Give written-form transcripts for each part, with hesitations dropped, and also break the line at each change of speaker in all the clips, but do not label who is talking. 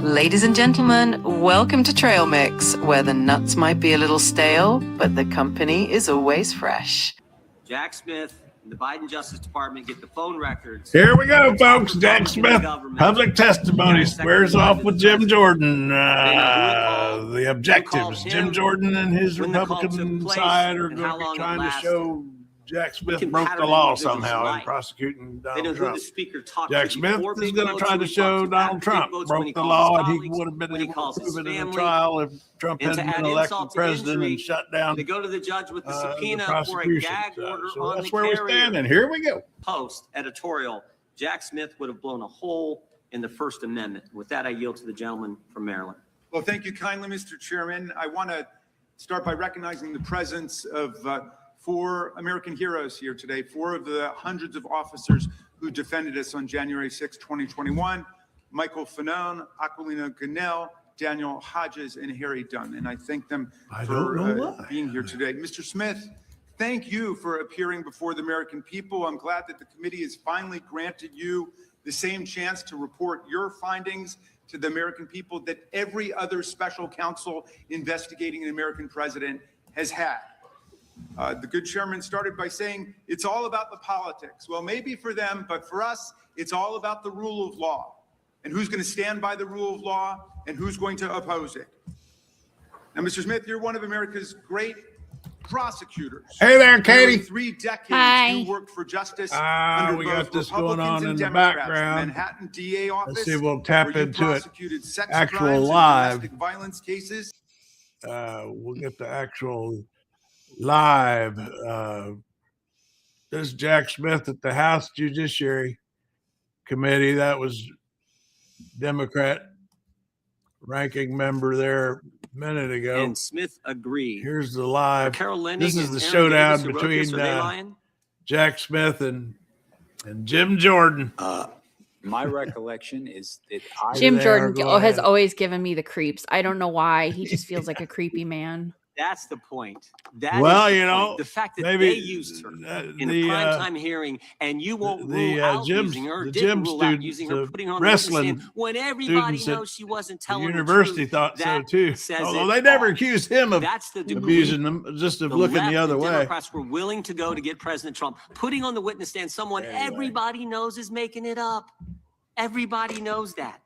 Ladies and gentlemen, welcome to Trail Mix, where the nuts might be a little stale, but the company is always fresh.
Jack Smith and the Biden Justice Department get the phone records.
Here we go, folks. Jack Smith, public testimony squares off with Jim Jordan. The objectives. Jim Jordan and his Republican side are trying to show Jack Smith broke the law somehow in prosecuting Donald Trump. Jack Smith is going to try to show Donald Trump broke the law, and he would have been able to prove it in a trial if Trump hadn't been elected president and shut down
to go to the judge with the subpoena for a gag order
so
on
that's
the
where we stand, and here we go.
Post editorial, Jack Smith would have blown a hole in the First Amendment. With that, I yield to the gentleman from Maryland.
Well, thank you kindly, Mr. Chairman. I want to start by recognizing the presence of 4 American heroes here today, 4 of the hundreds of officers who defended us on January 6, 2021, Michael Fanone, Aquilina Ganell, Daniel Hodges, and Harry Dunn. And I thank them for being here today. Mr. Smith, thank you for appearing before the American people. I'm glad that the committee has finally granted you the same chance to report your findings to the American people that every other special counsel investigating an American president has had. The good chairman started by saying it's all about the politics. Well, maybe for them, but for us, it's all about the rule of law and who's going to stand by the rule of law and who's going to oppose it. Now, Mr. Smith, you're one of America's great prosecutors.
Hey there, Katie.
3 decades
Hi.
You worked for justice under
We
both
got this
Republicans
going on
and
in the
Democrats.
background.
Manhattan DA office.
Let's see if we'll tap
where you
into it.
prosecuted sex
Actual
crimes and
live.
domestic violence cases.
We'll get the actual live. This is Jack Smith at the House Judiciary Committee. That was Democrat ranking member there a minute ago.
And Smith agreed.
Here's the live.
Carol Lennig
This is
and
the
Aaron
showdown
Davis, who wrote
between
this, are they lying?
Jack Smith and Jim Jordan.
My recollection is that
Jim
There,
Jordan
go
has
ahead.
always given me the creeps. I don't know why. He just feels like a creepy man.
That's the point. That
Well,
is the
you
point.
know,
The fact that
maybe
they used her in a primetime hearing, and you won't rule out using her,
the
didn't
gym
rule out
students,
using her,
the
putting her on the
wrestling
witness stand when everybody
students at
knows she wasn't
The
telling
university
the truth.
thought so
That
too.
says
Although
it
they never
all.
accused him of
That's the degree
abusing them, just of looking
left
the other
and
way.
Democrats were willing to go to get President Trump, putting on the witness stand someone everybody knows is making it up. Everybody knows that.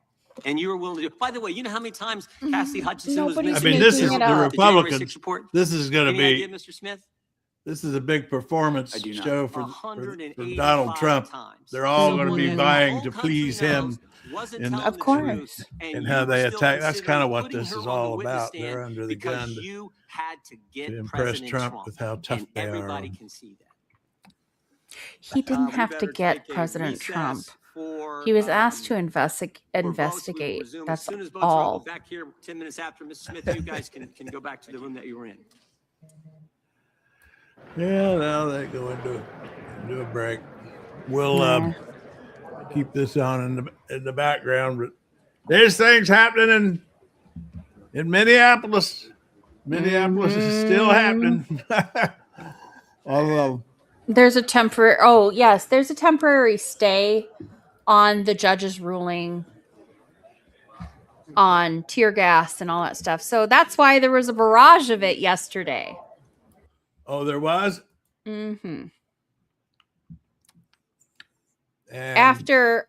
And you were willing to do it. By the way, you know how many times Cassidy Hutchinson was
Nobody's
I
missing?
mean, this is
making it
the
up.
January
Republicans.
6th report.
This is going to
Any
be.
idea, Mr. Smith?
This is a big performance
I do not.
show for
185
Donald Trump.
times.
They're all going to
Someone
be
that the
vying
whole
to
country
please him
knows wasn't
and-
telling
Of
the
course.
truth,
and
you
how they
were still
attack. That's
considering
kind of what
putting
this
her
is
on the
all
witness
about.
stand
They're under the
because
gun
you had to get
to impress
President
Trump with how tough
and
they are.
everybody can see that.
He didn't
We
have to
better
get
take a
President
recess
Trump.
for,
He was asked to
for votes. We
investigate.
will resume.
That's
as soon as votes are all
all.
back here 10 minutes after. Mr. Smith, you guys can go back to the room that you were in.
Yeah, now they go into a break. We'll keep this on in the background. But there's things happening in Minneapolis. Minneapolis is still happening. Although
There's a temporary. Oh yes, there's a temporary stay on the judge's ruling on tear gas and all that stuff. So that's why there was a barrage of it yesterday.
there was.
Mm-hmm.
And
After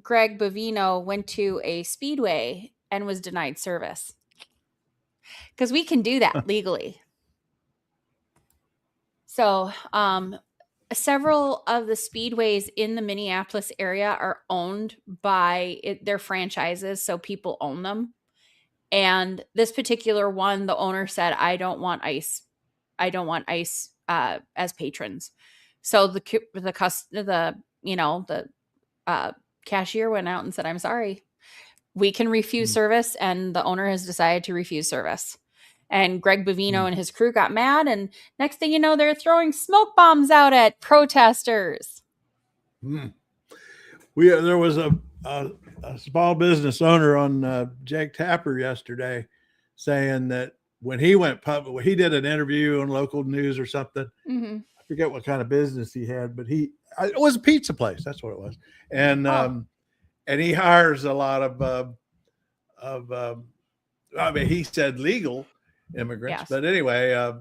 Greg Bovino went to a speedway and was denied service, because we can do that legally. So several of the speedways in the Minneapolis area are owned by their franchises, so people own them. And this particular one, the owner said, I don't want ice as patrons. So the cashier went out and said, I'm sorry, we can refuse service. And the owner has decided to refuse service. And Greg Bovino and his crew got mad. And next thing you know, they're throwing smoke bombs out at protesters.
There was a small business owner on Jake Tapper yesterday saying that when he went public, he did an interview on local news or something.
Mm-hmm.
I forget what kind of business he had, but it was a pizza place. That's what it was. And he hires a lot of I mean, he said legal immigrants,
Yes.
but anyway,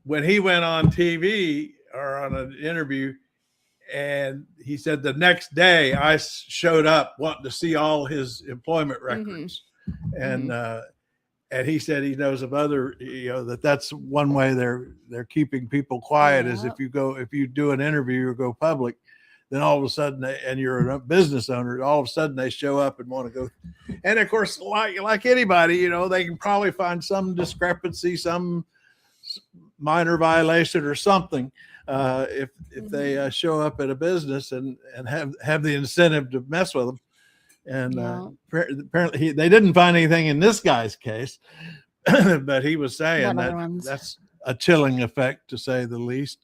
when he went on TV or on an interview, and he said the next day I showed up wanting to see all his employment records, and he said he knows of other, that's one way they're keeping people quiet is if you do an interview or go public, then all of a sudden, and you're a business owner, all of a sudden they show up and want to go. And of course, like anybody, they can probably find some discrepancy, some minor violation or something. If they show up at a business and have the incentive to mess with them. And apparently they didn't find anything in this guy's case, but he was saying that's a chilling effect, to say the least.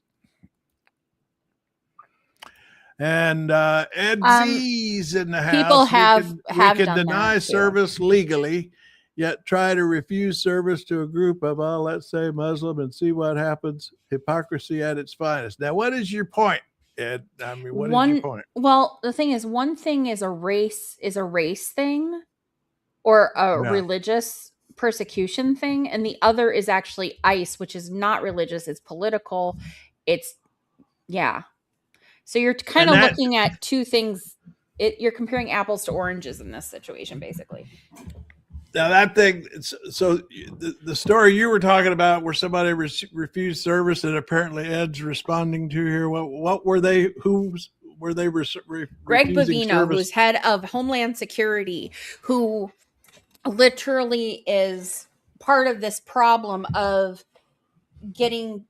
And Ed Z's in the house.
People have
we can deny
that
service legally, yet try to refuse service to a group of, let's say, Muslim, and see what happens. Hypocrisy at its finest. Now, what is your point, Ed? I mean, what is your point?
Well, the thing is, one thing is a race thing, or a religious persecution thing, and the other is actually ICE, which is not religious; it's political. So you're kind of looking at two things. You're comparing apples to oranges in this situation, basically.
Now that thing, so the story you were talking about where somebody refused service and apparently Ed's responding to here, what were they, who's were they
Greg Bovino, who's head of Homeland Security, who literally is part of this problem of taking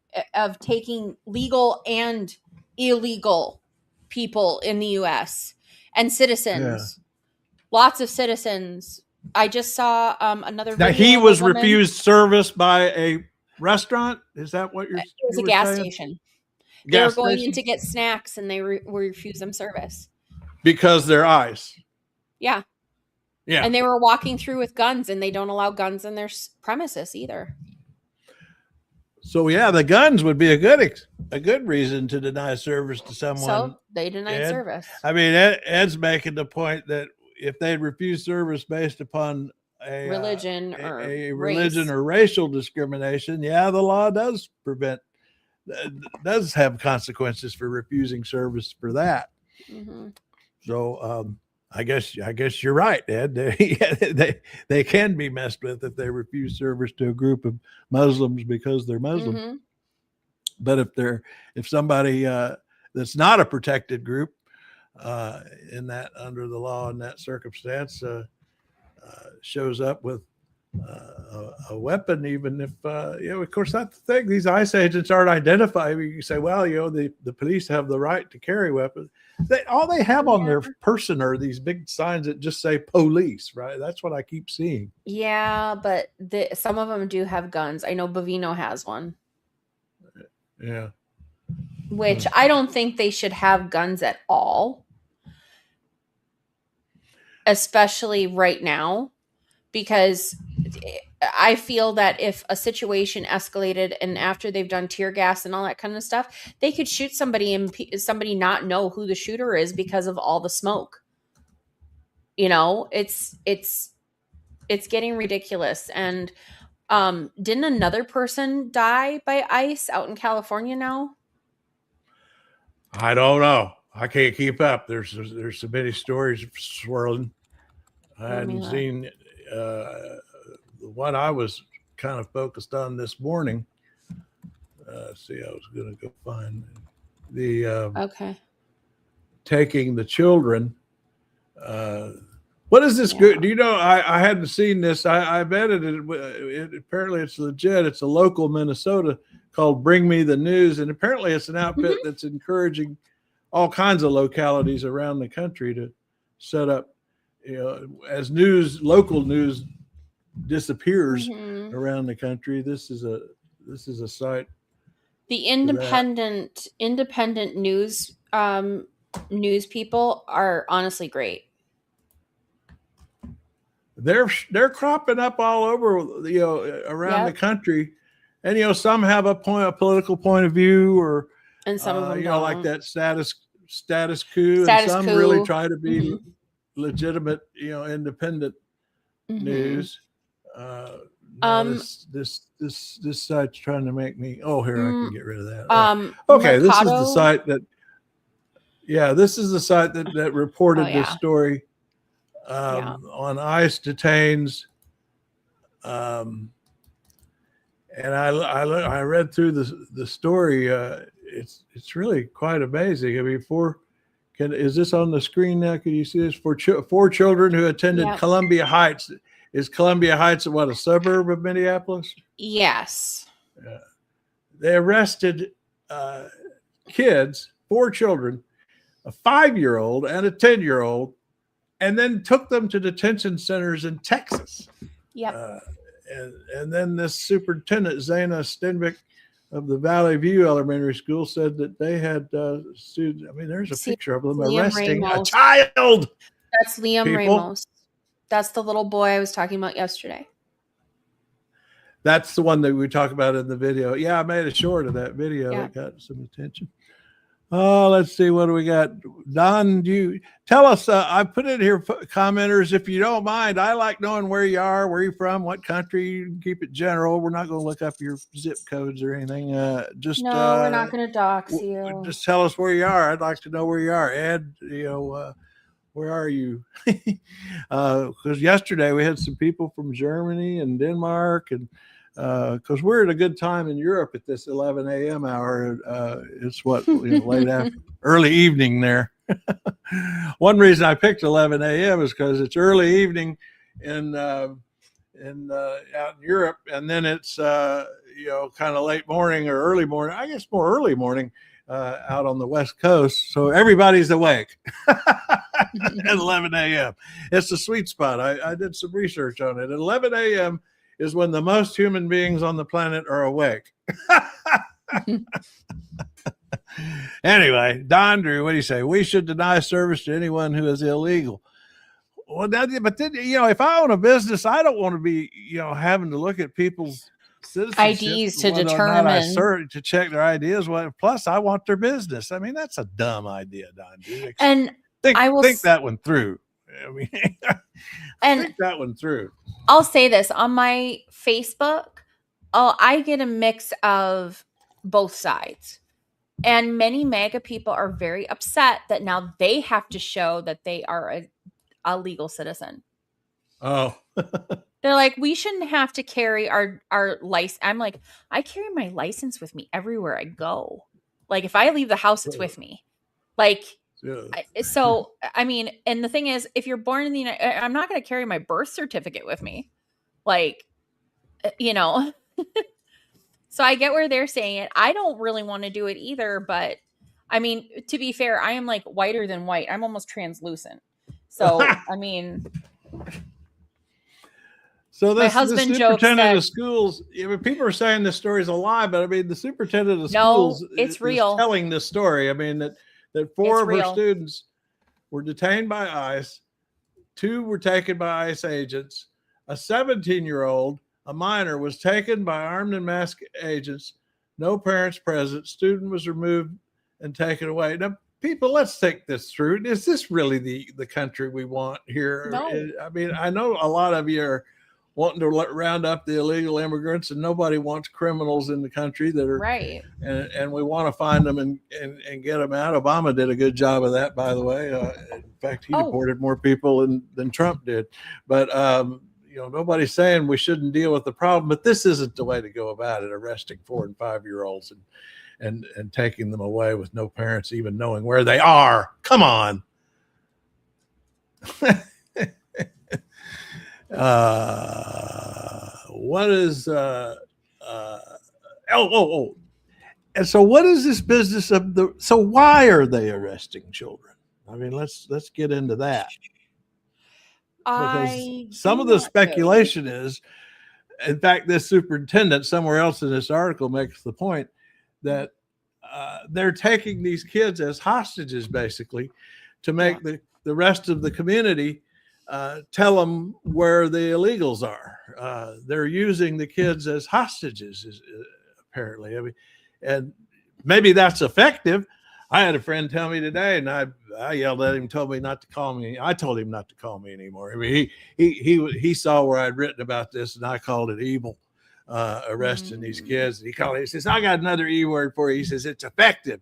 legal and illegal people in the U.S. and citizens, lots of citizens. I just saw another video.
Now he was refused service by a restaurant. Is that what it was
a gas station. They were going in to get snacks and they refused them service
because they're ICE.
Yeah. And they were walking through with guns, and they don't allow guns in their premises either.
So the guns would be a good reason to deny service to someone.
So they denied service.
I mean, Ed's making the point that if they'd refuse service based upon a religion or racial discrimination, the law does have consequences for refusing service for that. Mm-hmm. So I guess you're right, Ed. They can be messed with if they refuse service to a group of Muslims because they're Muslim. Mm-hmm. But if somebody that's not a protected group in that under the law in that circumstance shows up with a weapon, even if of course that's the thing. These ICE agents aren't identified. You say, the police have the right to carry weapons. All they have on their person are these big signs that just say police, right? That's what I keep seeing.
Yeah, but some of them do have guns. I know Bovino has one.
Yeah.
Which I don't think they should have guns at all. Especially right now. Because I feel that if a situation escalated and after they've done tear gas and all that kind of stuff, they could shoot somebody and somebody not know who the shooter is because of all the smoke. It's getting ridiculous. And didn't another person die by ICE out in California now?
I don't know. I can't keep up. There's so many stories swirling. I hadn't seen the one I was kind of focused on this morning. I was going to go find the taking the children. What is this good? Do you know? I hadn't seen this. I vetted it. Apparently, it's legit. It's a local Minnesota called Bring Me the News, and apparently, it's an outfit that's encouraging all kinds of localities around the country to set up. As local news disappears around the country, this is a site.
The independent news news people are honestly great.
They're cropping up all over around the country, and some have a political point of view, or
And some of them
you know, like
don't.
that status quo, and
Status
some
quo.
really try to be
Mhm.
legitimate, you know, independent
Mhm.
news.
Um,
This site's trying to make me. Oh, here, I can get rid of that. Okay,
Mercado.
this is the site that. Yeah, this is the site that reported
Oh, yeah.
this story.
Yeah.
On ICE detains. And I read through the story. It's really quite amazing. I mean, is this on the screen now? Can you see this? Four children who attended
Yep.
Columbia Heights. Is Columbia Heights what, a suburb of Minneapolis?
Yes.
They arrested kids, 4 children, a 5-year-old and a 10-year-old, and then took them to detention centers in Texas.
Yep.
And then this superintendent, Zana Stenbeck of the Valley View Elementary School, said that they had students. I mean, there's a picture of them arresting a child.
That's Liam
people.
Ramos. That's the little boy I was talking about yesterday.
That's the one that we talked about in the video. Yeah, I made a short of that video.
Yeah.
It got some attention. Oh, let's see. What do we got? Don, do you tell us? I put in here, commenters, if you don't mind. I like knowing where you are, where you're from, what country. You can keep it general. We're not going to look up your zip codes or anything.
No, we're not going to dox you.
Just tell us where you are. I'd like to know where you are. Ed, you know, where are you? Because yesterday we had some people from Germany and Denmark, and because we're at a good time in Europe at this 11 a.m. hour. It's what, late after, early evening there. One reason I picked 11 a.m. is because it's early evening out in Europe, and then it's kind of late morning or early morning. I guess more early morning out on the West Coast, so everybody's awake at 11 a.m. It's the sweet spot. I did some research on it. At 11 a.m. is when the most human beings on the planet are awake. Anyway, Don Drew, what do you say? We should deny service to anyone who is illegal. Well, but then, if I own a business, I don't want to be, having to look at people's
IDs to determine,
to check their ideas. Plus, I want their business. I mean, that's a dumb idea, Don Drew.
And
think that one through. I mean, think that one through.
I'll say this on my Facebook. I get a mix of both sides, and many MAGA people are very upset that now they have to show that they are a legal citizen.
Oh,
they're like, we shouldn't have to carry our license. I'm like, I carry my license with me everywhere I go. Like, if I leave the house, it's with me. Like. Yeah. So, I mean, and the thing is, if you're born in the United, I'm not going to carry my birth certificate with me. Like, so I get where they're saying it. I don't really want to do it either. But I mean, to be fair, I am like whiter than white. I'm almost translucent. So, I mean.
So the superintendent of schools, people are saying this story is a lie, but I mean, the superintendent of schools
it's real.
Telling this story. I mean, that 4 of her students were detained by ICE, 2 were taken by ICE agents, a 17-year-old, a minor, was taken by armed and masked agents, no parents present, student was removed and taken away. Now, people, let's think this through. Is this really the country we want here?
No.
I mean, I know a lot of you are wanting to round up the illegal immigrants, and nobody wants criminals in the country that are
right.
And we want to find them and get them out. Obama did a good job of that, by the way. In fact, he deported more people than Trump did. But nobody's saying we shouldn't deal with the problem. But this isn't the way to go about it. Arresting 4 and 5-year-olds and taking them away with no parents even knowing where they are. Come on. What is and so what is this business of so why are they arresting children? I mean, let's get into that, because some of the speculation is, in fact, this superintendent somewhere else in this article makes the point that they're taking these kids as hostages, basically, to make the rest of the community tell them where the illegals are. They're using the kids as hostages, apparently. I mean, and maybe that's effective. I had a friend tell me today, and I yelled at him, told me not to call me. I told him not to call me anymore. I mean, he saw where I'd written about this, and I called it evil, arresting these kids. And he says, I got another E word for you. He says, it's effective.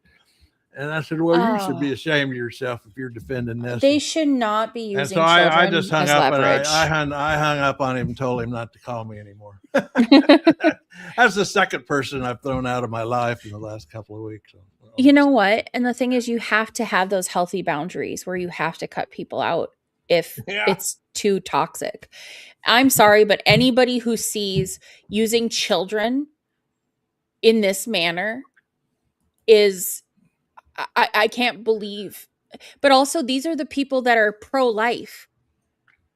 And I said, well, you should be ashamed of yourself if you're defending this.
They should not be using
and so
children
I just hung
as
up
leverage.
and I hung up on him and told him not to call me anymore. That's the second person I've thrown out of my life in the last couple of weeks.
You know what? And the thing is, you have to have those healthy boundaries where you have to cut people out if it's too toxic. I'm sorry, but anybody who sees using children in this manner is, I can't believe. But also, these are the people that are pro-life.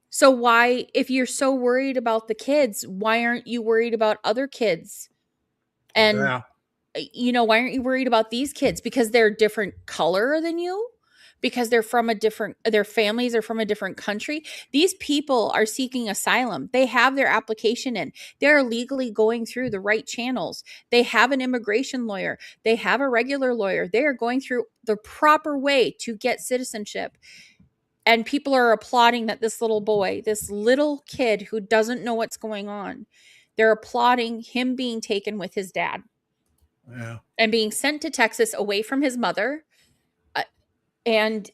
So why, if you're so worried about the kids, why aren't you worried about other kids? And why aren't you worried about these kids? Because they're a different color than you? Because they're from their families are from a different country. These people are seeking asylum. They have their application in. They're legally going through the right channels. They have an immigration lawyer. They have a regular lawyer. They are going through the proper way to get citizenship. And people are applauding that this little boy, this little kid who doesn't know what's going on, they're applauding him being taken with his dad.
Yeah.
And being sent to Texas away from his mother. And,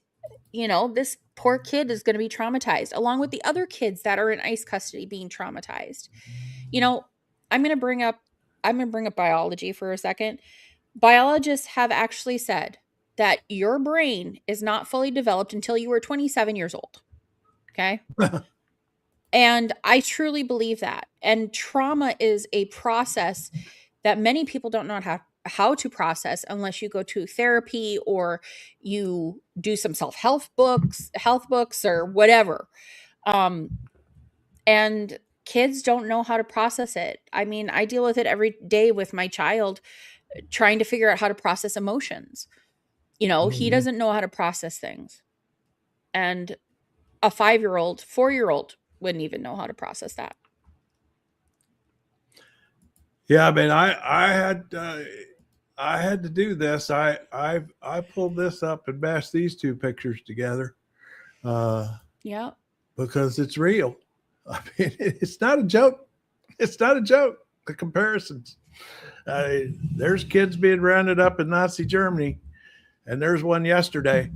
this poor kid is going to be traumatized along with the other kids that are in ICE custody being traumatized. I'm going to bring up biology for a second. Biologists have actually said that your brain is not fully developed until you are 27 years old. Okay. And I truly believe that. And trauma is a process that many people don't know how to process unless you go to therapy or you do some health books or whatever. And kids don't know how to process it. I mean, I deal with it every day with my child, trying to figure out how to process emotions. He doesn't know how to process things. And a 5-year-old, 4-year-old wouldn't even know how to process that.
Yeah, I mean, I had to do this. I pulled this up and mashed these two pictures together.
Yeah.
Because it's real. I mean, it's not a joke. It's not a joke. The comparisons. There's kids being rounded up in Nazi Germany, and there's one yesterday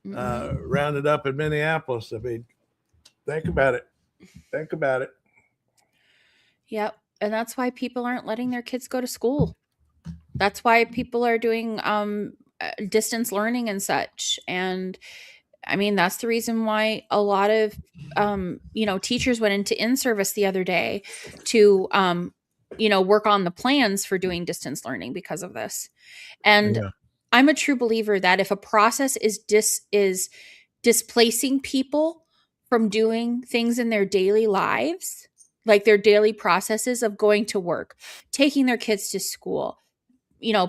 rounded up in Minneapolis. I mean, think about it. Think about it.
Yep. And that's why people aren't letting their kids go to school. That's why people are doing distance learning and such. And I mean, that's the reason why a lot of, teachers went into in-service the other day to, work on the plans for doing distance learning because of this. And I'm a true believer that if a process is displacing people from doing things in their daily lives, like their daily processes of going to work, taking their kids to school,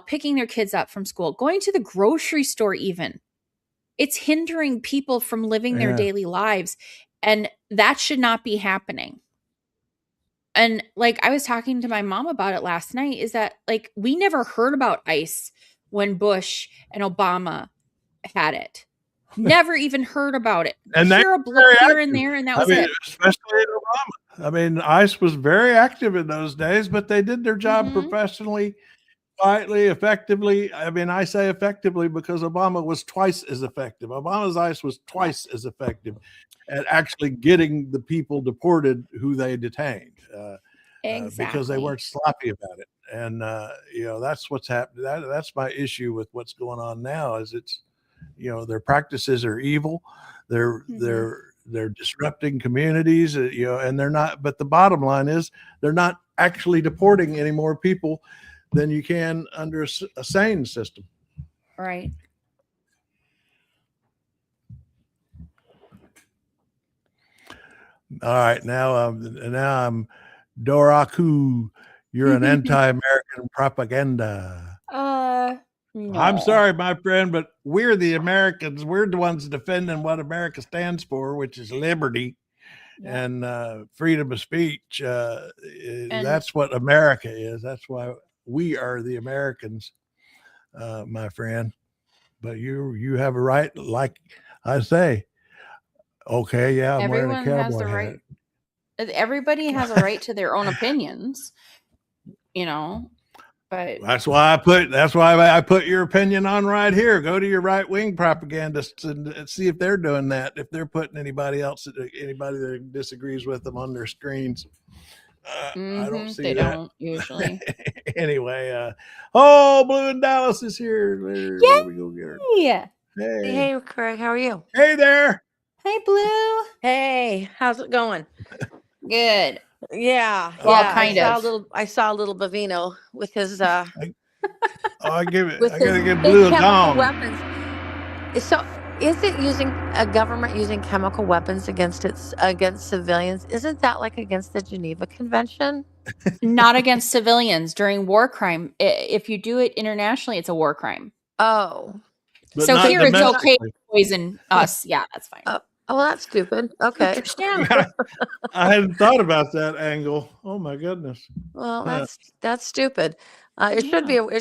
picking their kids up from school, going to the grocery store even, it's hindering people from living their daily lives. And that should not be happening. And like I was talking to my mom about it last night, is that like we never heard about ICE when Bush and Obama had it. Never even heard about it.
And
hear a blip here and there, and that was it.
Especially in Obama. I mean, ICE was very active in those days, but they did their job professionally, quietly, effectively. I mean, I say effectively because Obama was twice as effective. Obama's ICE was twice as effective at actually getting the people deported who they detained. Exactly. Because they weren't sloppy about it. And, that's what's happening. That's my issue with what's going on now is it's, their practices are evil. They're disrupting communities, and they're not, but the bottom line is they're not actually deporting any more people than you can under a sane system.
Right.
All right. Now I'm Doraku. You're an anti-American propaganda.
No.
I'm sorry, my friend, but we're the Americans. We're the ones defending what America stands for, which is liberty and freedom of speech. That's what America is. That's why we are the Americans. my friend. But you have a right, like I say. Okay, yeah, I'm wearing a
Everyone has
cowboy
the
hat.
right. Everybody has a right to their own opinions, but
That's why I put your opinion on right here. Go to your right wing propagandists and see if they're doing that. If they're putting anybody that disagrees with them on their screens. I don't see
they
that.
don't usually.
Anyway, Blue in Dallas is here. Where we go get her?
Yeah.
Hey,
Craig, how are you?
hey there.
Hey, Blue.
Hey, how's it going?
Good.
Yeah,
Well,
yeah.
kind of.
I saw a little Bavino with his
I gotta give
his
Blue a
chemical
gong.
weapons. So, is it using a government using chemical weapons against civilians? Isn't that like against the Geneva Convention?
Not against civilians during war crime. If you do it internationally, it's a war crime.
Oh,
But
So
not
here it's okay to
domestically.
poison us. Yeah, that's fine.
oh, well, that's stupid. Okay.
Yeah.
I hadn't thought about that angle. Oh my goodness.
Well,
Yeah.
that's stupid. It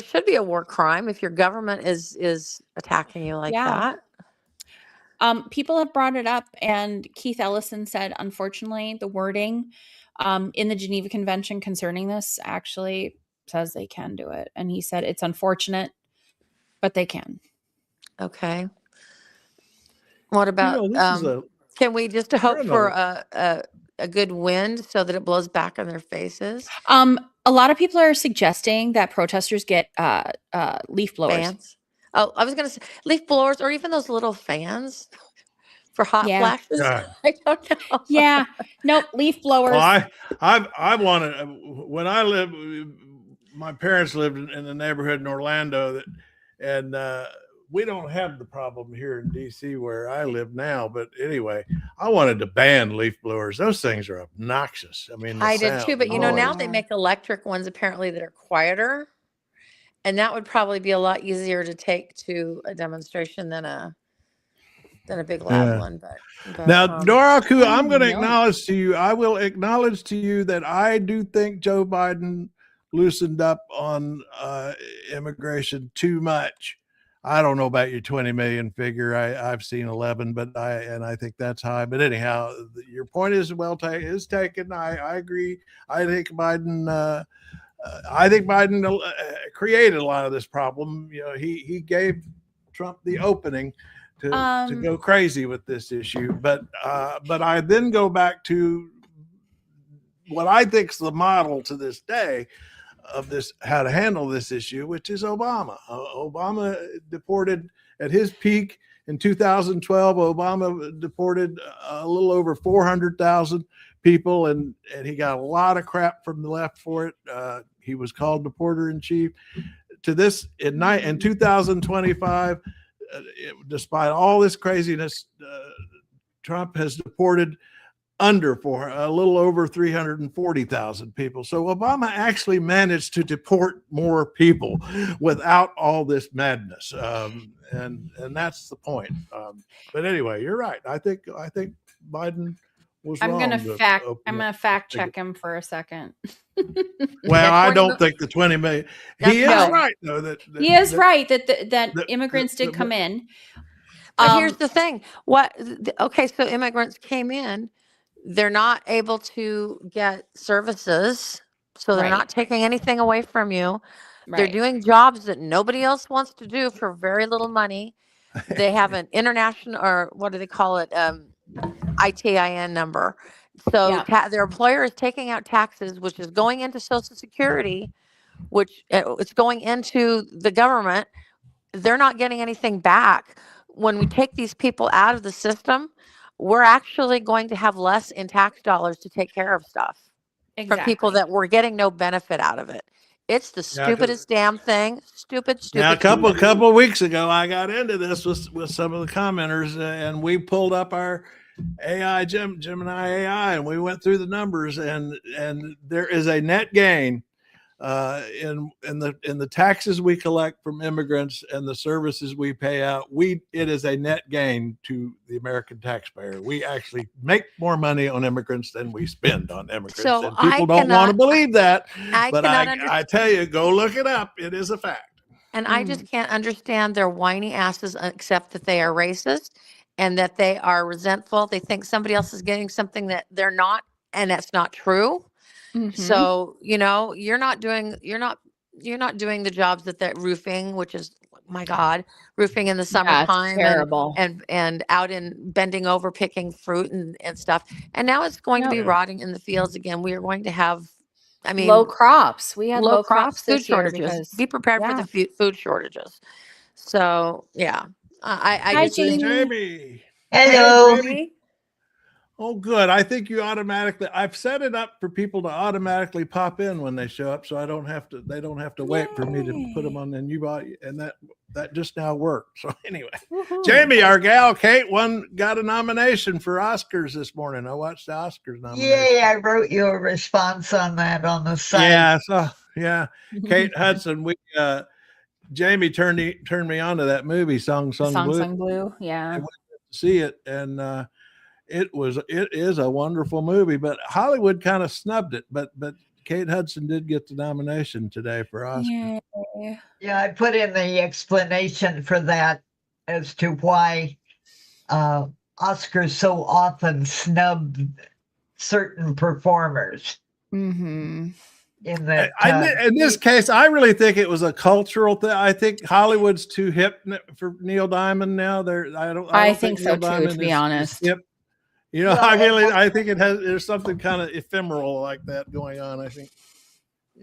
should be a war crime if your government is attacking you like
Yeah.
that.
People have brought it up, and Keith Ellison said, unfortunately, the wording in the Geneva Convention concerning this actually says they can do it. And he said it's unfortunate, but they can.
Okay. What about
This is
can we just hope
don't
for
know.
a good wind so that it blows back in their faces?
A lot of people are suggesting that protesters get leaf blowers.
Fans. Oh, I was going to say leaf blowers or even those little fans for hot
Yeah.
flashes.
Yeah.
I don't know.
Yeah. Nope. Leaf blowers.
Well, I wanted when I lived. My parents lived in the neighborhood in Orlando, and we don't have the problem here in DC where I live now. But anyway, I wanted to ban leaf blowers. Those things are obnoxious. I mean,
I did too, but
Oh,
now they
yeah.
make electric ones apparently that are quieter, and that would probably be a lot easier to take to a demonstration than a big loud
Yeah.
one. But
Now, Doraku, I'm going to
no.
acknowledge to you. I will acknowledge to you that I do think Joe Biden loosened up on immigration too much. I don't know about your 20 million figure. I've seen 11, but I think that's high. But anyhow, your point is taken. I agree. I think Biden. Created a lot of this problem. He gave Trump the opening to go crazy with this issue. But I then go back to what I think is the model to this day of this, how to handle this issue, which is Obama. Obama deported at his peak in 2012. Obama deported a little over 400,000 people, and he got a lot of crap from the left for it. He was called deporter in chief. To this in 2025, despite all this craziness, Trump has deported a little over 340,000 people. So Obama actually managed to deport more people without all this madness, and that's the point. But anyway, you're right. I think Biden was
I'm
wrong.
gonna
I'm
gonna fact check him for a second.
Well, I
20
don't think the 20 million. He is
no.
right though. That
He is right that
that-
immigrants did
that-
come in.
But here's the thing. Okay, so immigrants came in. They're not able to get services, so they're
Right.
not taking anything away from you. They're
Right.
doing jobs that nobody else wants to do for very little money. They have an international, or what do they call it? ITIN number. So their employer is taking out taxes, which is going into Social Security, which it's going into the government. They're not getting anything back. When we take these people out of the system, we're actually going to have less in tax dollars to take care of stuff from people that we're getting no benefit out of it. It's the stupidest damn thing. Stupid.
Now, a couple of weeks ago, I got into this with some of the commenters, and we pulled up our Gemini AI, and we went through the numbers, and there is a net gain in the taxes we collect from immigrants and the services we pay out. It is a net gain to the American taxpayer. We actually make more money on immigrants than we spend on immigrants.
So
and people don't want to believe that, but I tell you, go look it up. It is a fact.
And I just can't understand their whiny asses, except that they are racist and that they are resentful. They think somebody else is getting something that they're not, and that's not true. So, you're not doing the jobs that roofing, which is, my God, roofing in the summertime
terrible.
and out in bending over, picking fruit and stuff. And now it's going to be rotting in the fields again. We are going to have,
low crops. We had low crops
food
this year
shortages.
because
Be prepared for the food shortages. So, yeah. I
Hi,
just
Jamie.
Jamie.
Hello.
Hey, Jamie. Oh, good. I think I've set it up for people to automatically pop in when they show up, so they don't have to wait for me to put them on the and that just now worked. So anyway, Jamie, our gal Kate got a nomination for Oscars this morning. I watched the Oscars nomination.
Yay, I wrote you a response on that on the site.
Yeah. Kate Hudson, Jamie turned me on to that movie, Song Sung Blue.
Yeah.
I went to see it, and it is a wonderful movie, but Hollywood kind of snubbed it. But Kate Hudson did get the nomination today for Oscar.
Yeah, I put in the explanation for that as to why Oscars so often snub certain performers.
Mm-hmm.
In that,
in this case, I really think it was a cultural thing. I think Hollywood's too hip for Neil Diamond now. I
think so too, to be honest.
Hip. I think there's something kind of ephemeral like that going on, I think.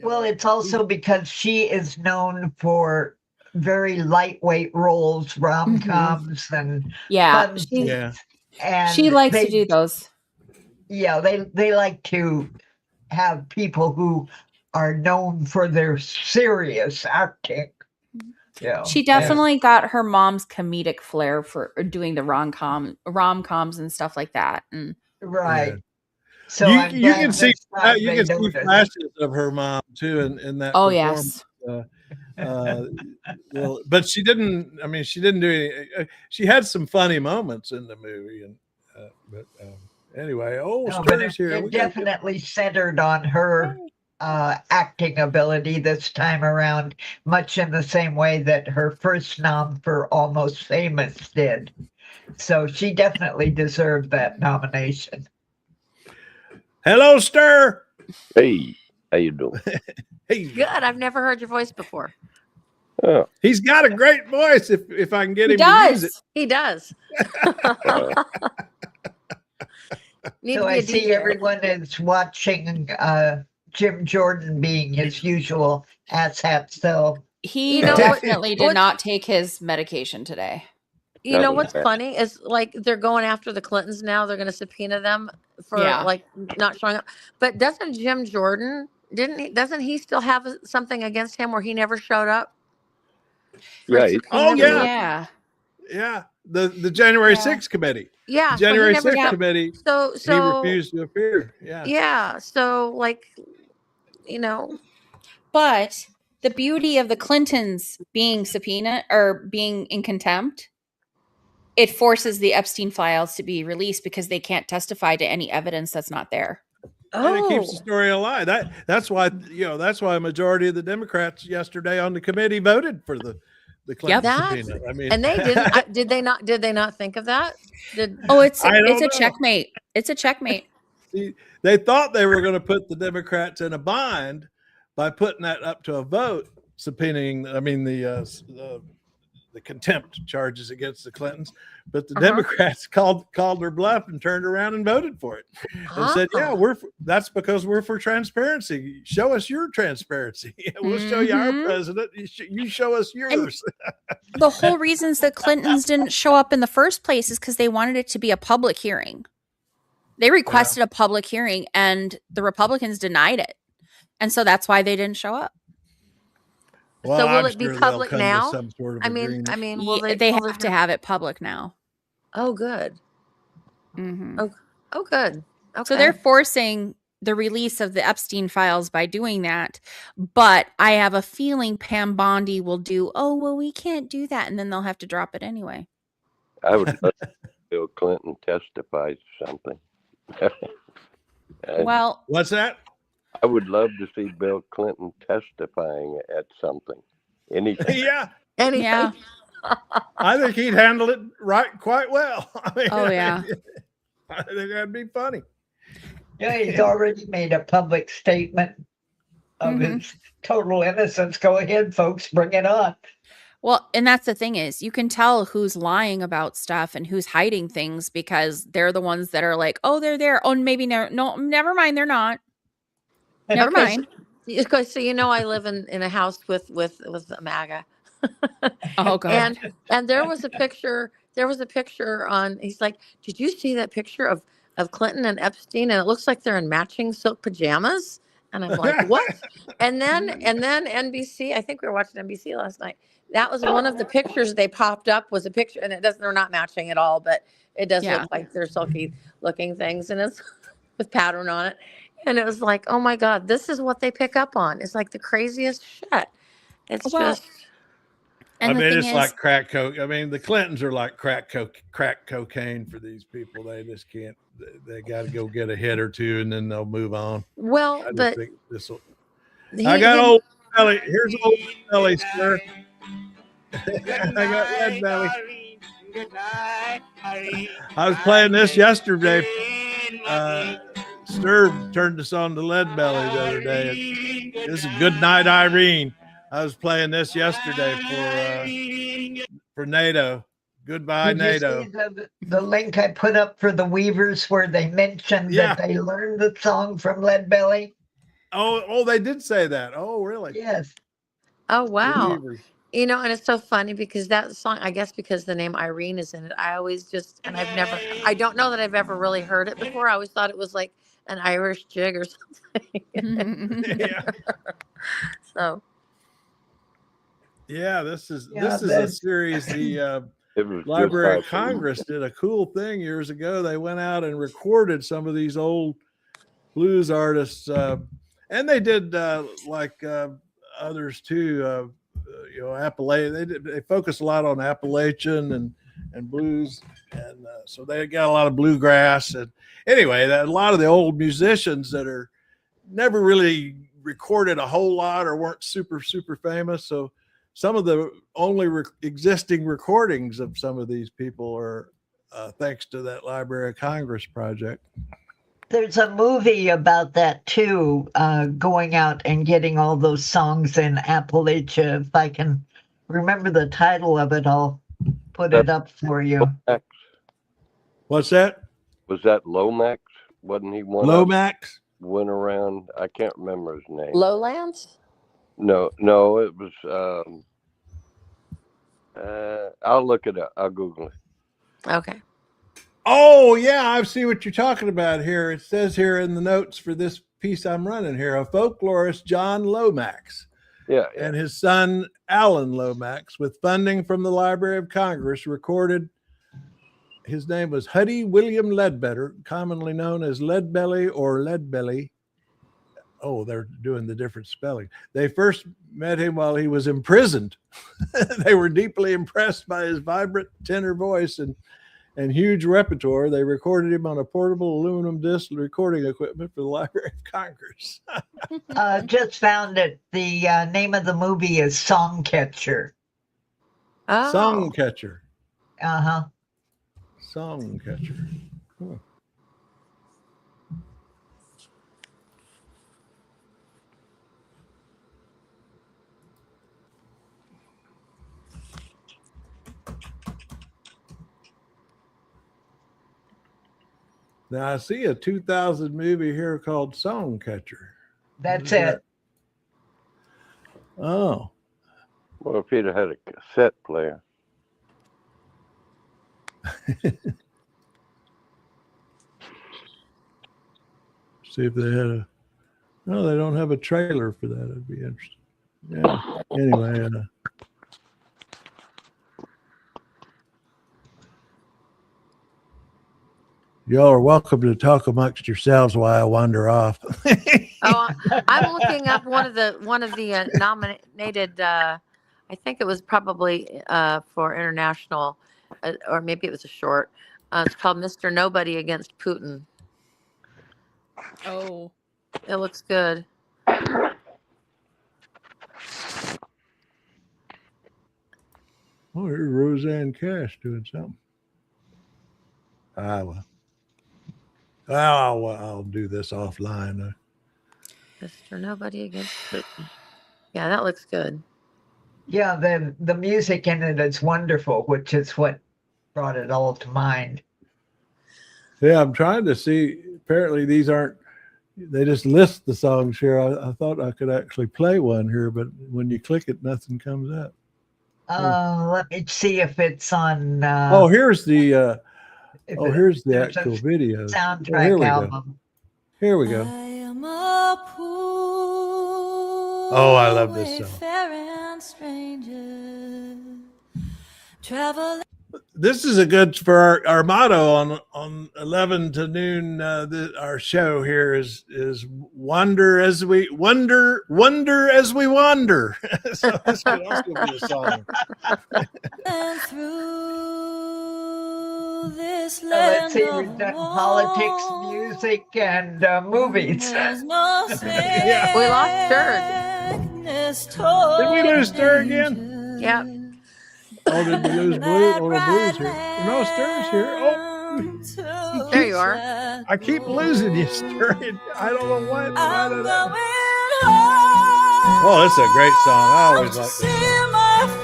Well, it's also because she is known for very lightweight roles, rom-coms and
she likes to do those.
Yeah, they like to have people who are known for their serious acting. Yeah,
she definitely got her mom's comedic flair for doing the rom-coms and stuff like that. And
right. So
you can see flashes of her mom too in that.
Oh yes.
But she didn't. I mean, she didn't do any. She had some funny moments in the movie, but anyway. Sturdy's here.
It definitely centered on her acting ability this time around, much in the same way that her first nom for Almost Famous did. So she definitely deserved that nomination.
Hello, Stir.
Hey, how you doing?
Hey.
Good. I've never heard your voice before.
Oh.
He's got a great voice if I can get him
to
use it.
He does.
So I see everyone is watching Jim Jordan being his usual asshat self.
He definitely did not take his medication today.
You know what's funny is like they're going after the Clintons now. They're going to subpoena them for like not showing up. But doesn't Jim Jordan doesn't he still have something against him where he never showed up?
Right.
Yeah. The January 6th committee.
Yeah.
January 6th committee.
So
he refused to appear. Yeah.
Yeah. So
But the beauty of the Clintons being subpoenaed or being in contempt, it forces the Epstein files to be released because they can't testify to any evidence that's not there.
And it keeps the story alive. That's why a majority of the Democrats yesterday on the committee voted for the Clinton subpoena. I mean,
and they didn't. Did they not think of that?
It's a checkmate. It's a checkmate.
See, they thought they were going to put the Democrats in a bind by putting that up to a vote, subpoenaing. I mean the contempt charges against the Clintons, but the Democrats called their bluff and turned around and voted for it and said, that's because we're for transparency. Show us your transparency. We'll show you our president. You show us yours.
The whole reasons the Clintons didn't show up in the first place is because they wanted it to be a public hearing. They requested a public hearing and the Republicans denied it. And so that's why they didn't show up.
Well,
so will it be public now?
Sort of
I mean,
they have to have it public now.
Oh, good.
Mm-hmm.
Oh, good. Okay.
So they're forcing the release of the Epstein files by doing that. But I have a feeling Pam Bondi will do, we can't do that. And then they'll have to drop it anyway.
I would love to Bill Clinton testify to something.
Well,
what's that?
I would love to see Bill Clinton testifying at something. Anything.
Yeah.
Anything.
Yeah.
I think he'd handle it quite well. I mean,
Oh, yeah.
I think that'd be funny.
Yeah, he's already made a public statement of his total innocence. Go ahead, folks, bring it on.
Well, and that's the thing is you can tell who's lying about stuff and who's hiding things because they're the ones that are like, oh, they're there. Oh, maybe no, never mind. They're not. Never mind.
So I live in a house with a MAGA.
Oh, God.
And there was a picture. There was a picture on. He's like, did you see that picture of Clinton and Epstein? And it looks like they're in matching silk pajamas. And I'm like, what? And then NBC. I think we were watching NBC last night. That was one of the pictures they popped up. Was a picture, and they're not matching at all, but it does look like they're silky looking things, and it's with pattern on it. And it was like, oh my God, this is what they pick up on. It's like the craziest shit. It's just.
And
I mean, it's like crack coke. I mean, the Clintons are like crack cocaine for these people. They just can't. They got to go get a hit or two, and then they'll move on.
Well, but
I got old belly. Here's old belly, sir. I got red belly. I was playing this yesterday. Sturb turned us on to Lead Belly the other day. This is Good Night, Irene. I was playing this yesterday for NATO. Goodbye, NATO.
The link I put up for the Weavers where they mentioned that they learned the song from Lead Belly.
Oh, they did say that. Oh, really?
Yes.
Oh, wow. And it's so funny because that song, I guess because the name Irene is in it, I always I don't know that I've ever really heard it before. I always thought it was like an Irish jig or something.
Yeah.
So.
Yeah, this is a series. The Library of Congress did a cool thing years ago. They went out and recorded some of these old blues artists, and they did like others too. Appalachian. They focused a lot on Appalachian and blues, and so they got a lot of bluegrass. And anyway, a lot of the old musicians that are never really recorded a whole lot or weren't super famous. So some of the only existing recordings of some of these people are thanks to that Library of Congress project.
There's a movie about that too, going out and getting all those songs in Appalachia. If I can remember the title of it, I'll put it up for you.
Lomax.
What's that?
Was that Lomax? Wasn't he one?
Lomax?
Went around. I can't remember his name.
Lowlands?
No, it was. I'll look it up. I'll Google it.
Okay.
Oh, yeah, I see what you're talking about here. It says here in the notes for this piece I'm running here, a folklorist, John Lomax, and his son, Alan Lomax, with funding from the Library of Congress, recorded. His name was Huddy William Ledbetter, commonly known as Leadbelly or Leadbelly. Oh, they're doing the different spelling. They first met him while he was imprisoned. They were deeply impressed by his vibrant tenor voice and huge repertoire. They recorded him on a portable aluminum disc recording equipment for the Library of Congress.
Just found it. The name of the movie is Songcatcher.
Oh.
Songcatcher.
Uh-huh.
Songcatcher. Huh. Now I see a 2000 movie here called Songcatcher.
That's it.
Oh.
Well, if he'd have had a cassette player.
See if they had a. No, they don't have a trailer for that. It'd be interesting. Yeah. Anyway. Y'all are welcome to talk amongst yourselves while I wander off.
I'm looking up one of the nominated. I think it was probably for international, or maybe it was a short. It's called Mr. Nobody Against Putin.
Oh,
it looks good.
Oh, here's Roseanne Cash doing something. Well, I'll do this offline.
Mr. Nobody Against Putin. Yeah, that looks good.
Yeah, the music in it is wonderful, which is what brought it all to mind.
Yeah, I'm trying to see. Apparently, these aren't. They just list the songs here. I thought I could actually play one here, but when you click it, nothing comes up.
Let me see if it's on.
Here's the. Here's the actual video.
Soundtrack album.
Here we go. Oh, I love this song. This is a good for our motto on 11 to noon. Our show here is wonder as we wander as we wander. So this could also be a song.
And let's see, we've done politics, music, and movies.
Yeah.
We lost Sturd.
Did we lose Sturd again?
Yep.
Oh, did we lose Blue? Oh, the Blue's here. No, Sturd's here. Oh,
there you are.
I keep losing you, Sturd. I don't know what. Oh, that's a great song. I always like this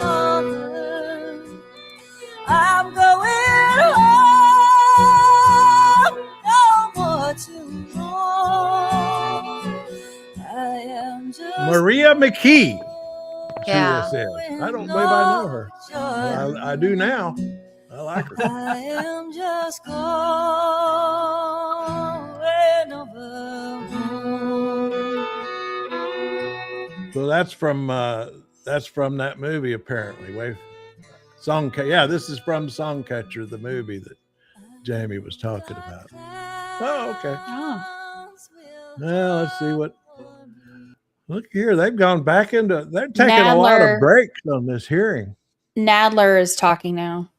song.
I'm going home. No more too long. I am just
Maria McKee.
Yeah.
I don't believe I know her. Well, I do now. I like her.
I am just going over home.
So that's from that movie apparently. Yeah, this is from Songcatcher, the movie that Jamie was talking about. Oh, okay.
Oh.
Now let's see what. Look here, they've gone back into. They're taking a lot of breaks on this hearing.
Nadler is talking now,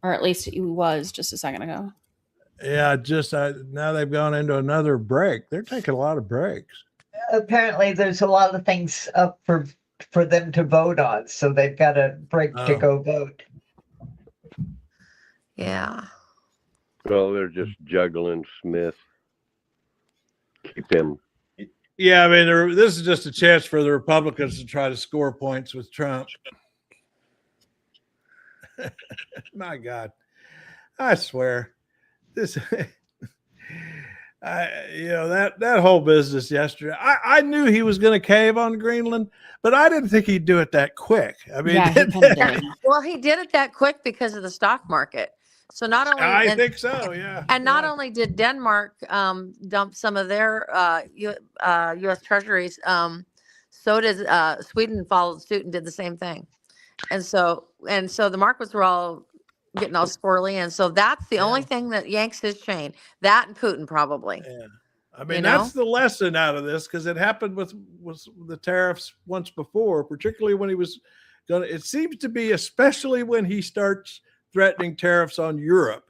or at least he was just a second ago.
Yeah, now they've gone into another break. They're taking a lot of breaks.
Apparently, there's a lot of things up for them to vote on, so they've got a break to go vote.
Yeah.
Well, they're just juggling Smith. Keep him.
Yeah, I mean, this is just a chance for the Republicans to try to score points with Trump. My God, I swear, this. That whole business yesterday. I knew he was going to cave on Greenland, but I didn't think he'd do it that quick. I mean,
Yeah, he kinda did.
Well, he did it that quick because of the stock market. So not only
I think so, yeah.
And not only did Denmark dump some of their U.S. treasuries, so did Sweden followed suit and did the same thing. And so the markets were all getting all squirrely, and so that's the only thing that yanks his chain. That and Putin probably.
Yeah. I mean, that's the lesson out of this, because it happened with the tariffs once before, particularly when he was going to. It seems to be, especially when he starts threatening tariffs on Europe,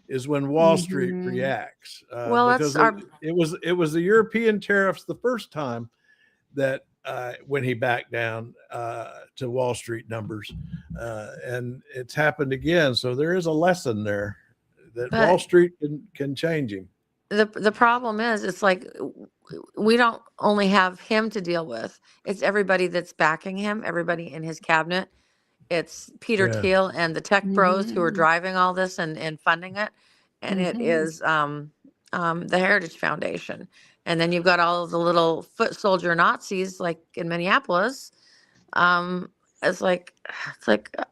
is when Wall Street reacts.
Well,
because it was the European tariffs the first time that when he backed down to Wall Street numbers, and it's happened again. So there is a lesson there that Wall Street can change him.
The problem is, it's like we don't only have him to deal with. It's everybody that's backing him, everybody in his cabinet. It's Peter Thiel and the tech bros who are driving all this and funding it. And it is the Heritage Foundation. And then you've got all of the little foot soldier Nazis like in Minneapolis. It's like,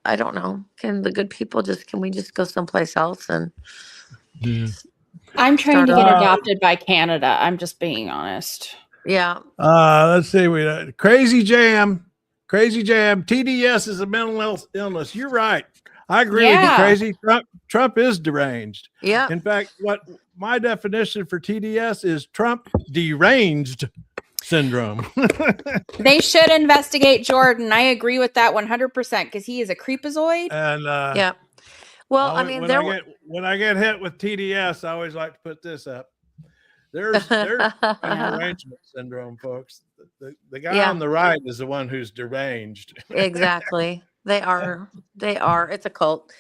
I don't know. Can the good people can we just go someplace else? And
I'm trying to get adopted by Canada. I'm just being honest.
Yeah.
Let's see. Crazy Jam. TDS is a mental illness. You're right. I agree with you, Crazy. Trump is deranged.
Yeah.
In fact, what my definition for TDS is Trump deranged syndrome.
They should investigate Jordan. I agree with that 100% because he is a creepazoid.
And
yeah. Well, I mean,
when I get hit with TDS, I always like to put this up. There's derangement syndrome, folks. The guy on the right is the one who's deranged.
Exactly. They are. They are. It's a cult.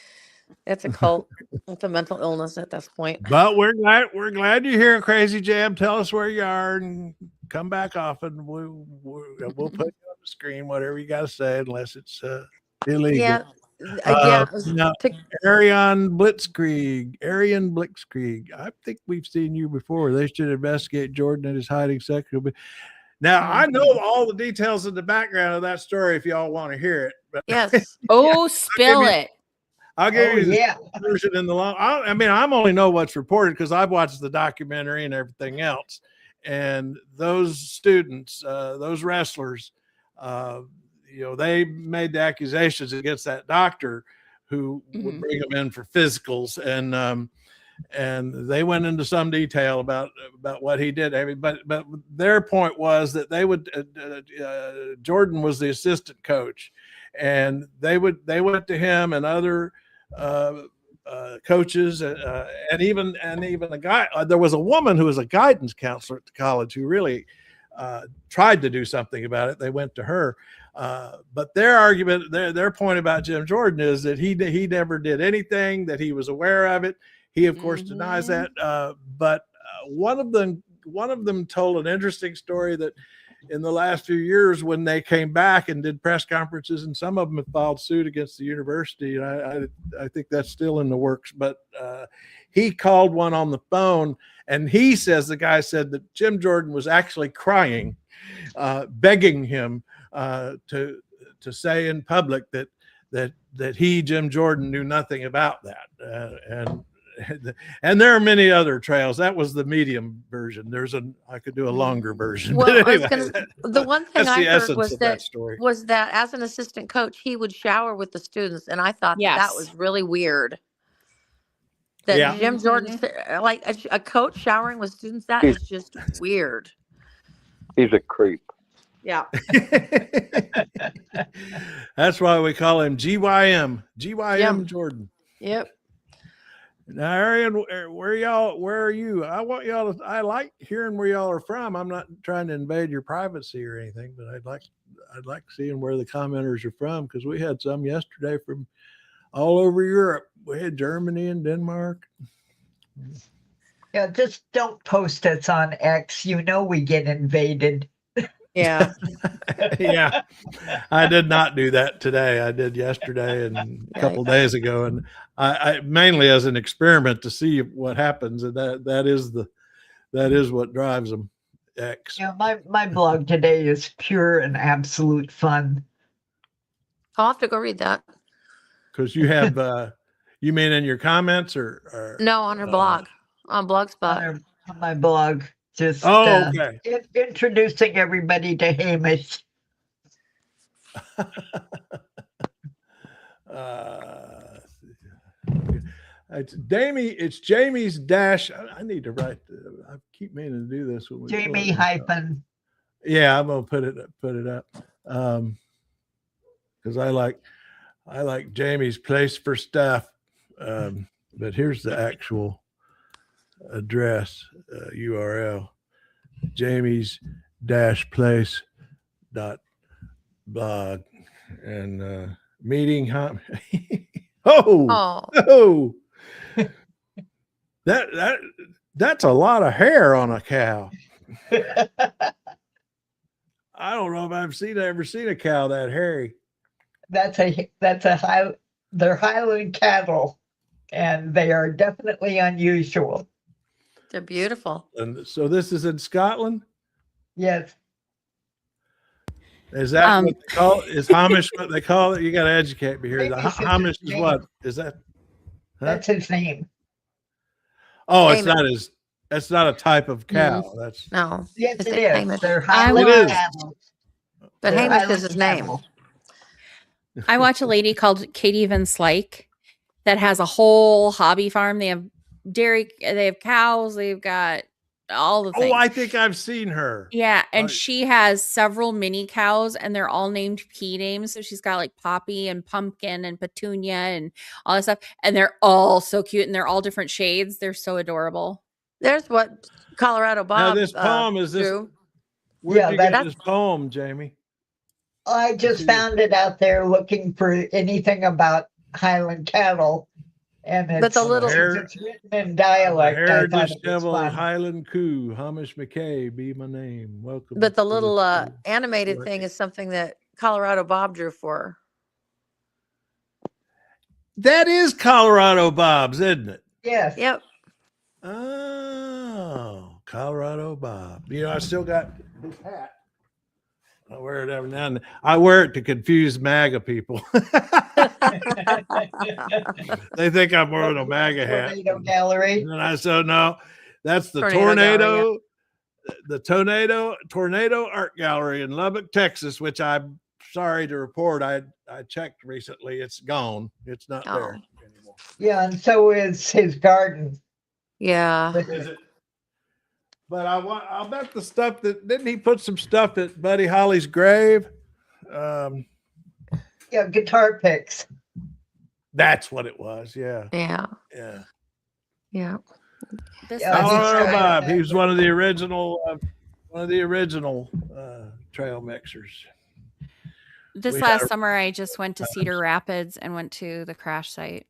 It's a cult. It's a mental illness at this point.
But we're glad you're here, Crazy Jam. Tell us where you are and come back often. We'll put you on the screen, whatever you got to say, unless it's illegal.
Yeah.
Now, Arian Blitzkrieg. I think we've seen you before. They should investigate Jordan and his hiding sexual. Now, I know all the details in the background of that story if y'all want to hear it. But
yes.
Spill it.
I'll give you the version in the long. I'm only know what's reported because I've watched the documentary and everything else. And those students, those wrestlers, they made the accusations against that doctor who would bring them in for physicals, and they went into some detail about what he did. But their point was that they would Jordan was the assistant coach, and they went to him and other coaches and even a guy. There was a woman who was a guidance counselor at the college who really tried to do something about it. They went to her. But their argument, their point about Jim Jordan is that he never did anything, that he was aware of it. He, of course, denies that. But one of them told an interesting story that in the last few years, when they came back and did press conferences, and some of them have filed suit against the university, and I think that's still in the works. But he called one on the phone, and he says the guy said that Jim Jordan was actually crying, begging him to say in public that he, Jim Jordan, knew nothing about that. And there are many other trails. That was the medium version. I could do a longer version.
Well,
anyway,
the one thing I heard was
story.
was that as an assistant coach, he would shower with the students, and I thought that was really weird. That Jim Jordan, like a coach showering with students, that is just weird.
He's a creep.
Yeah.
That's why we call him GYM Jordan.
Yep.
Now, Arian, where are you? I like hearing where y'all are from. I'm not trying to invade your privacy or anything, but I'd like seeing where the commenters are from, because we had some yesterday from all over Europe. We had Germany and Denmark.
Yeah, just don't post us on X. We get invaded.
Yeah.
Yeah. I did not do that today. I did yesterday and a couple days ago, and I mainly as an experiment to see what happens, and that is what drives them. X.
Yeah, my blog today is pure and absolute fun.
I'll have to go read that.
Because you have you mean in your comments or
no, on her blog, on Blogspot.
On my blog. Just
okay.
Introducing everybody to Hamish.
It's Jamie's dash. I need to write. I keep meaning to do this.
Jamie hyphen.
Yeah, I'm gonna put it up. Because I like Jamie's place for stuff. But here's the actual address, URL, Jamie's place .blog, and meeting oh that's a lot of hair on a cow. I don't know if I've ever seen a cow that hairy.
They're Highland cattle, and they are definitely unusual.
They're beautiful.
And so this is in Scotland?
Yes.
Is that what they call it? Is Hamish what they call it? You got to educate me here. Hamish is what? Is that? Huh?
That's his name.
Oh, that's not a type of cow. That's
no.
Yes,
it
is.
Hamish.
They're Highland cattle.
But Hamish is his name.
I watch a lady called Katie Van Slyke that has a whole hobby farm. They have dairy, they have cows, they've got all the things.
Oh, I think I've seen her.
Yeah, and she has several mini cows, and they're all named P names. So she's got like Poppy and Pumpkin and Petunia and all that stuff, and they're all so cute, and they're all different shades. They're so adorable.
There's what Colorado Bob.
Now this poem is this.
drew.
Where did you get this poem, Jamie?
I just found it out there looking for anything about Highland cattle, and
But
it's,
the little-
it's written in dialect. I thought
Heritage
it was
Devil,
fun.
Highland Coo, Hamish McKay, be my name. Welcome.
But the
to
little
the-
animated thing is something that Colorado Bob drew for.
That is Colorado Bob's, isn't it?
Yes.
Yep.
Oh, Colorado Bob. You know, I still got his hat. I wear it every now and then. I wear it to confuse MAGA people. They think I'm wearing a MAGA hat.
Tornado Gallery.
And I said, no, that's the
Tornado
Tornado Art Gallery in Lubbock, Texas, which I'm sorry to report. I checked recently. It's gone. It's not there anymore.
Yeah, and so is his garden.
Yeah.
Is it? But I'll bet the stuff that didn't he put some stuff at Buddy Holly's grave?
Yeah, guitar picks.
That's what it was. Yeah.
Yeah.
Yeah.
Yeah.
This
Yeah,
Colorado
he's-
Bob. He was one of the original trail mixers.
This
We
last
had a-
summer, I just went to Cedar Rapids and went to the crash site.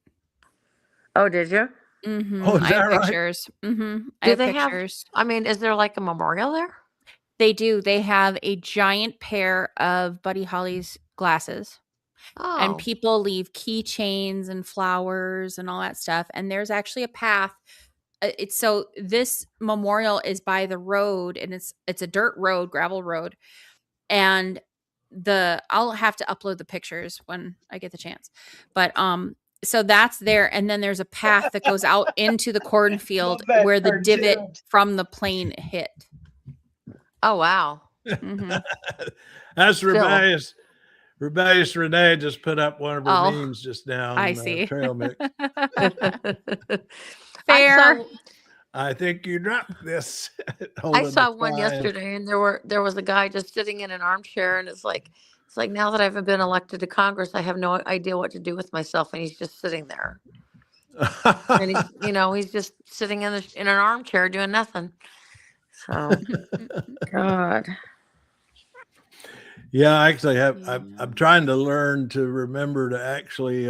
Oh, did you?
Mm-hmm.
Oh, is
I
that
have
right?
pictures. Mm-hmm. I
Do
have
they have-
pictures.
I mean, is there like a memorial there?
They do. They have a giant pair of Buddy Holly's glasses.
Oh.
And people leave keychains and flowers and all that stuff. And there's actually a path. It's so this memorial is by the road, and it's a dirt road, gravel road. And I'll have to upload the pictures when I get the chance. But so that's there, and then there's a path that goes out into the cornfield
Love that
where the
cartoon.
divot from the plane hit.
Oh, wow.
Mhm.
That's
Still.
rebellious. Rebellious Renee just put up one of her
Oh,
memes just now.
I
on,
see.
Trail Mix.
Fair.
I think you dropped this.
I
Holding
saw
the
one
sign.
yesterday, and there was a guy just sitting in an armchair, and it's like now that I've been elected to Congress, I have no idea what to do with myself, and he's just sitting there, and he's just sitting in an armchair doing nothing. So, God.
Yeah, I actually have. I'm trying to learn to remember to actually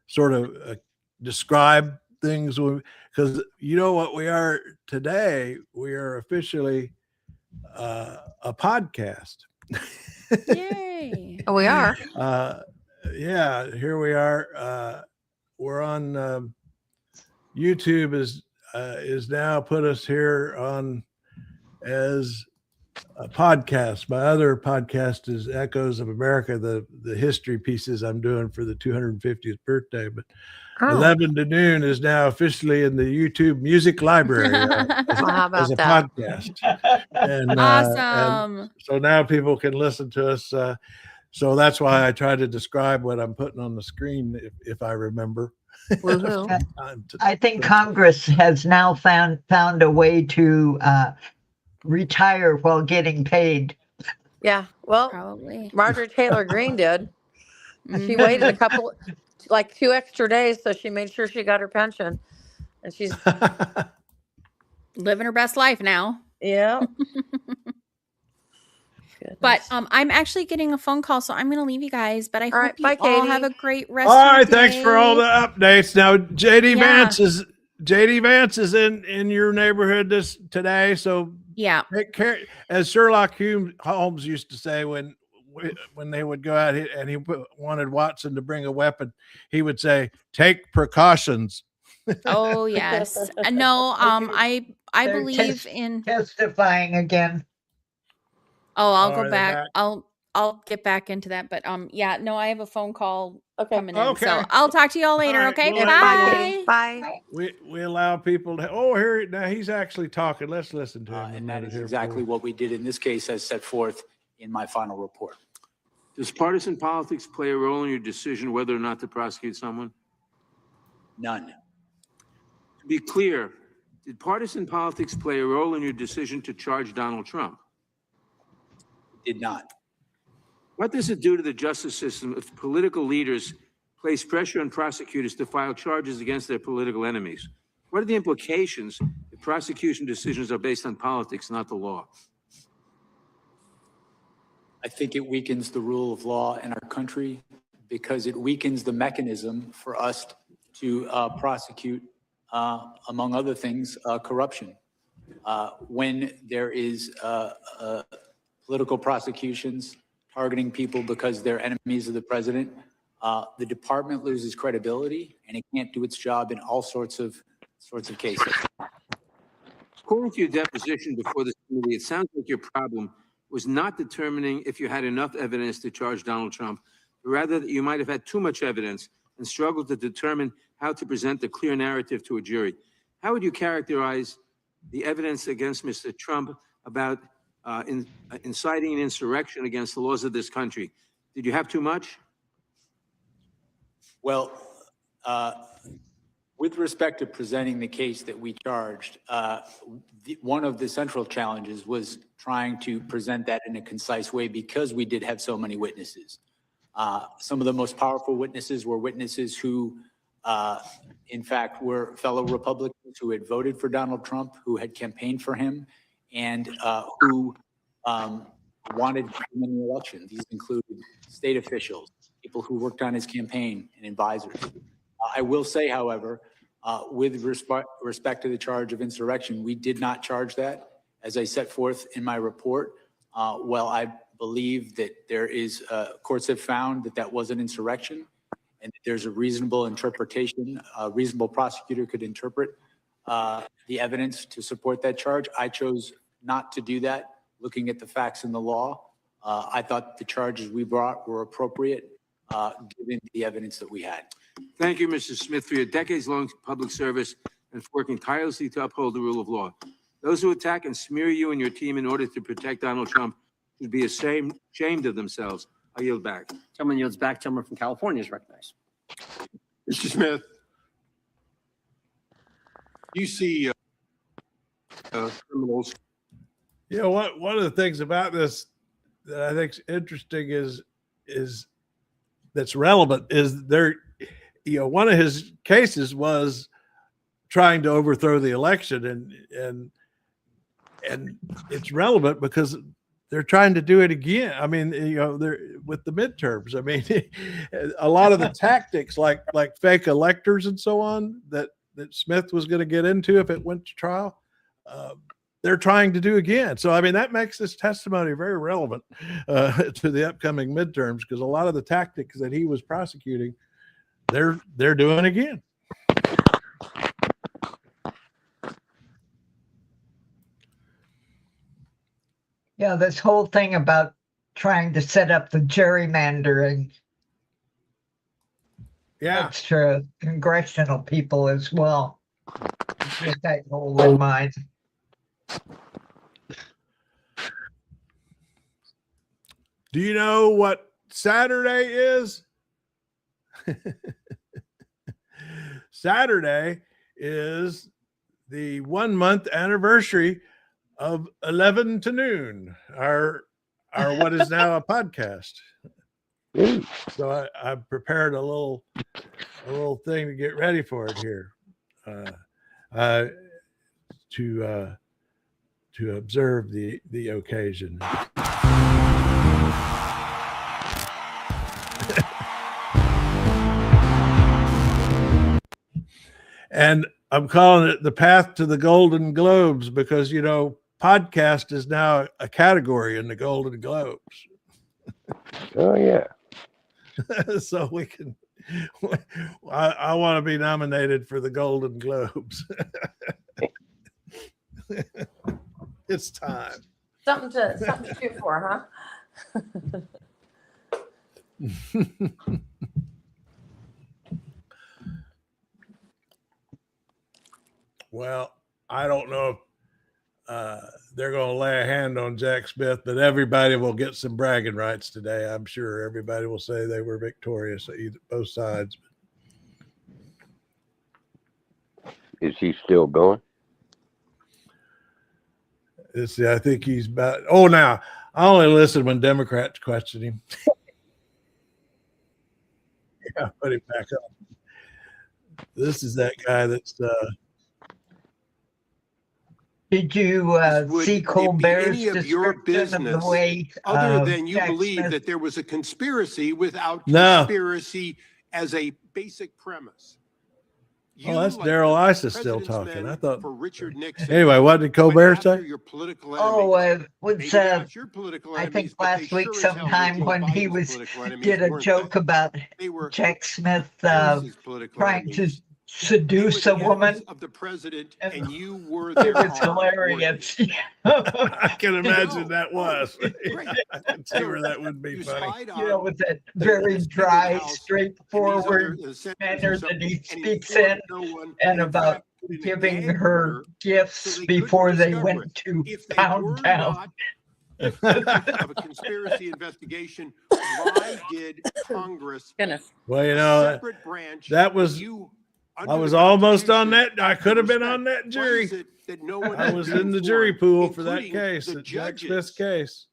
sort of describe things because you know what we are today. We are officially a podcast.
Yay.
Oh, we are.
Yeah, here we are. We're on YouTube is now put us here on as a podcast. My other podcast is Echoes of America, the history pieces I'm doing for the 250th birthday. But 11 to noon is now officially in the YouTube Music Library
How about
as a
that?
podcast. And,
Awesome.
and so now people can listen to us. So that's why I try to describe what I'm putting on the screen, if I remember.
Woohoo.
I think Congress has now found a way to retire while getting paid.
Yeah. Well,
Probably.
Marjorie Taylor Greene did. And she
Mhm.
waited like 2 extra days, so she made sure she got her pension. And she's,
Living her best life now.
yeah.
But
Goodness.
I'm actually getting a phone call, so I'm going to leave you guys. But I
All
hope
right,
you
bye,
all
Katie.
have a great rest.
All
of your
right, thanks for all
day.
the updates. Now, JD
Yeah.
Vance is in your neighborhood today, so
Yeah.
take care. As Sherlock Holmes used to say when they would go out and he wanted Watson to bring a weapon, he would say, "Take precautions."
Oh yes. No. I
They're
believe in.
Testifying again.
Oh, I'll
Oh,
go
are they
back.
back?
I'll get back into that. But yeah. No, I have a phone call coming in,
Okay.
so I'll talk to you all later.
All right,
Okay.
well,
Bye,
Bye.
Katie. Bye.
We allow people to. Oh, here now he's actually talking. Let's listen to him. a
And that
minute
is
here,
exactly
please.
what we did in this case as set forth in my final report.
Does partisan politics play a role in your decision whether or not to prosecute someone?
None.
To be clear, did partisan politics play a role in your decision to charge Donald Trump?
Did not.
What does it do to the justice system if political leaders place pressure on prosecutors to file charges against their political enemies? What are the implications if prosecution decisions are based on politics, not the law?
I think it weakens the rule of law in our country because it weakens the mechanism for us to prosecute, among other things, corruption. When there is political prosecutions targeting people because they're enemies of the president, the department loses credibility and it can't do its job in all sorts of cases.
According to your deposition before this committee, it sounds like your problem was not determining if you had enough evidence to charge Donald Trump, but rather that you might have had too much evidence and struggled to determine how to present a clear narrative to a jury. How would you characterize the evidence against Mr. Trump about inciting an insurrection against the laws of this country? Did you have too much?
Well, with respect to presenting the case that we charged, one of the central challenges was trying to present that in a concise way because we did have so many witnesses. Some of the most powerful witnesses were witnesses who, in fact, were fellow Republicans who had voted for Donald Trump, who had campaigned for him, and who wanted him in the election. These included state officials, people who worked on his campaign, and advisors. I will say, however, with respect to the charge of insurrection, we did not charge that. As I set forth in my report, well, I believe that there is, courts have found that that was an insurrection and that there's a reasonable interpretation, a reasonable prosecutor could interpret the evidence to support that charge. I chose not to do that, looking at the facts in the law. I thought the charges we brought were appropriate, given the evidence that we had.
Thank you, Mr. Smith, for your decades-long public service and for working tirelessly to uphold the rule of law. Those who attack and smear you and your team in order to protect Donald Trump should be ashamed of themselves. I yield back.
Gentleman yields back. Gentleman from California is recognized.
Mr. Smith, you see criminals.
You know what? One of the things about this that I think is interesting is that's relevant is there. You know, one of his cases was trying to overthrow the election, and it's relevant because they're trying to do it again. I mean, you know, they're with the midterms. I mean, a lot of the tactics, like fake electors and so on, that Smith was going to get into if it went to trial, they're trying to do again. So, I mean, that makes this testimony very relevant to the upcoming midterms because a lot of the tactics that he was prosecuting, they're doing again.
Yeah, this whole thing about trying to set up the gerrymandering.
Yeah,
that's true. Congressional people as well. Get that goal in mind.
Do you know what Saturday is? Saturday is the 1 month anniversary of 11 to noon, our what is now a podcast. So I prepared a little thing to get ready for it here, to observe the occasion. And I'm calling it the path to the Golden Globes because, you know, podcast is now a category in the Golden Globes.
Oh, yeah.
So we can, I want to be nominated for the Golden Globes. It's time.
Something to shoot for, huh?
Well, I don't know if they're going to lay a hand on Jack Smith, but everybody will get some bragging rights today. I'm sure everybody will say they were victorious at both sides.
Is he still going?
I think he's about. Oh, now I only listen when Democrats question him. Yeah, put him back up. This is that guy that's
Did you see Colbert's description of the way
other than you
Jack
believe
Smith-
that there was a conspiracy without
No.
conspiracy as a basic premise?
Oh, that's
like
Daryl
the
Issa still
president's
talking.
men
I thought.
for Richard Nixon,
Anyway, what did Colbert say?
your political
Oh,
enemies.
was
Maybe not your political
I
enemies,
think
but they
last week
sure as hell were
sometime
Joe
when he
Biden's
was
political enemies,
did a
weren't
joke
they?
about
They were
Jack Smith
Harris's political
trying to
enemies.
seduce
They
a
were the
woman.
enemies of the president, and you were
It
their
was
harm, weren't
hilarious.
I can imagine
No.
that was.
Great.
I can see where that would be
you
funny.
spied
You know,
on
with that
the
very
Speaker of
dry,
the House
straightforward
and these other
manner
senators
that he
and
speaks
informed
in,
no one,
and
in
about
fact, put in a
giving
gag
her
order
gifts
so they couldn't
before they
discover
went
it.
to
If they
Pound
were
Town.
not of a conspiracy investigation, why did Congress,
Goodness.
Well, you
a
know,
separate branch,
that was.
you
I
under
was
the
almost on
Constitution,
that. I could have been
respect?
on that
Why
jury.
is it that no one
I
has
was
been
in the jury
informed,
pool for that
including
case,
the
the Jack
judges?
Smith's case.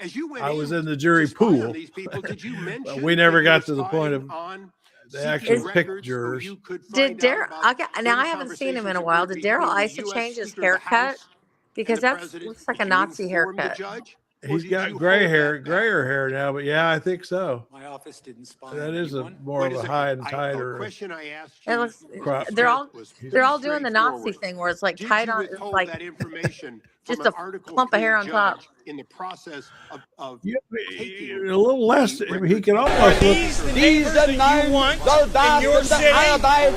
As you went
I was
in
in the jury
to spy on
pool.
these people, did you
But
mention
we never
that you
got
were
to the point
spying
of
on
they
secret
actually picked
records so
jurors.
you could
Did
find out
Daryl?
about
Now I
phone
haven't seen him in a
conversations
while.
occurred
Did Daryl
between the
Issa
US
change his
Speaker of the
haircut?
House
Because
and the
that
president?
looks like a
Did you
Nazi
inform the
haircut.
judge? Or
He's
did
got
you
gray
hold
hair,
that back?
grayer hair now, but yeah, I think so.
My office didn't spy
That
on
is a
anyone.
more
Wait
of
a
a
second.
high and
A
tighter
question I asked
It
you,
looks.
crop.
They're all.
was
They're
pretty
all doing the Nazi
straightforward.
thing where it's like
Did
tied
you
on. It's
withhold
like
that information from
just
an
a
Article
clump of
3
hair on top.
judge in the process of
Yeah,
taking
a little less.
the
I mean, he
records
can
of
almost
the
look.
Diese neuen Soldaten der Arbeit